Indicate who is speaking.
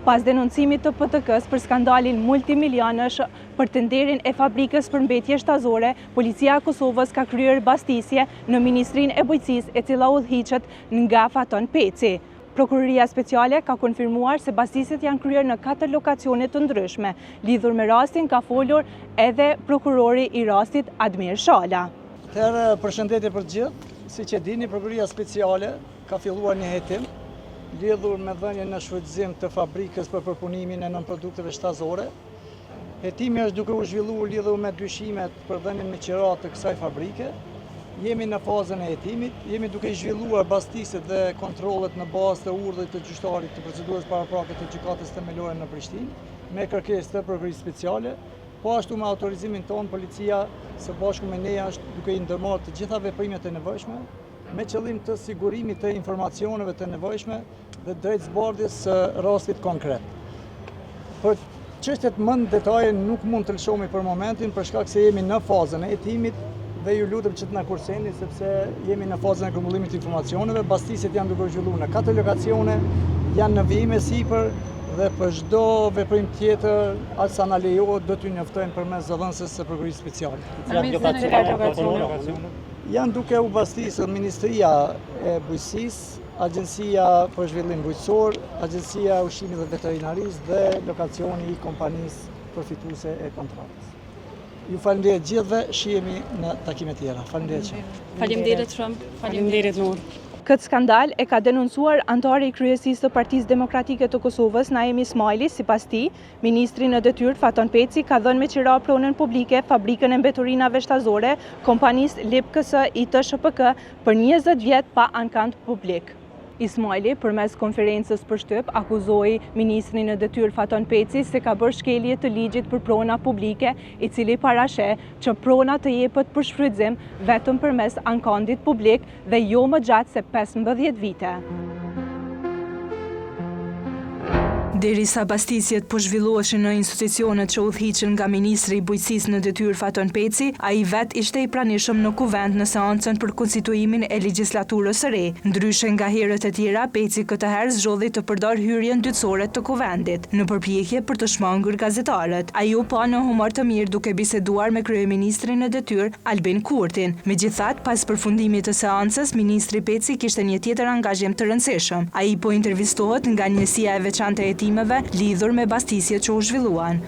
Speaker 1: Pas denoncimit të PTK-s për skandalin multimilionësh për tenderin e fabrikës për mbetje shtazore, Policia e Kosovës ka kryer bastisje në Ministrinë e Bujqësisë, e cila udhëhiqet nga Faton Peci. Prokuroria Speciale ka konfirmuar se bastisjet janë kryer në 4 lokacione të ndryshme. Lidhur me rastin ka folur edhe prokurori i rastit Admir Shala.
Speaker 2: Përshëndetje për gjithë, siç e dini, Prokuroria Speciale ka filluar një hetim lidhur me dhënien në shfrytëzim të fabrikës për përpunimin e nënprodukteve shtazore. Hetimi është duke u zhvilluar lidhur me dyshimet për dhënien me qirat të kësaj fabrike. Jemi në fazën e hetimit, jemi duke i zhvilluar bastisjet dhe kontrollet në bazë të urdhrit të gjyqtarit të procedurës paraprake të gjykatës themelore në Prishtinë, me kërkesë të Prokurorisë Speciale. Po ashtu me autorizimin tonë, policia së bashku me ne është duke i ndërmarrë të gjitha veprimet e nevojshme, me qëllim të sigurimit të informacioneve të nevojshme dhe drejt zbardhjes së rastit konkret. Për çështjet më në detaje nuk mund të lëshohemi për momentin, për shkak se jemi në fazën e hetimit dhe ju lutem që të na kurseni sepse jemi në fazën e grumbullimit të informacioneve. Bastisjet janë duke u zhvilluar në 4 lokacione, janë në vijime sipër dhe për çdo veprim tjetër aq sa na lejohet do t'ju njoftojmë përmes zëdhënëses së Prokurorisë Speciale. Janë duke u bastisur Ministria e Bujqësisë, Agjencia për Zhvillim Bujqësor, Agjencia e Ushqimit dhe Veterinarisë dhe lokacioni i kompanisë përfituese e kontratës. Ju faleminderit gjithëve, shihemi në takime tjera. Faleminderit.
Speaker 3: Faleminderit shumë. Faleminderit Nur.
Speaker 1: Këtë skandal e ka denoncuar antari i kryesisë të Partisë Demokratike të Kosovës, Naim Ismaili. Sipas tij, ministri në detyrë Faton Peci ka dhënë me qira pronën publike fabrikën e mbeturinave shtazore kompanisë LIPKS ITSHPK për 20 vjet pa ankant publik. Ismaili, përmes konferencës për shtyp, akuzoi ministrin në detyrë Faton Peci se ka bërë shkelje të ligjit për prona publike, i cili parasheh që prona të jepet për shfrytëzim vetëm përmes ankantit publik dhe jo më gjatë se 15 vite. Derisa bastisjet po zhvilloheshin në institucionet që udhëhiqen nga ministri i Bujqësisë në detyrë Faton Peci, ai vet ishte i pranishëm në kuvent në seancën për konstituimin e legjislaturës së re. Ndryshe nga herët e tjera, Peci këtë herë zgjodhi të përdor hyrjen dytësore të kuventit, në përpjekje për të shmangur gazetarët. Ai u pa në humor të mirë duke biseduar me kryeministrin në detyrë Albin Kurtin. Megjithatë, pas përfundimit të seancës, ministri Peci kishte një tjetër angazhim të rëndësishëm. Ai po intervistohet nga njësia e veçantë e lidhur me bastisjet që u zhvilluan.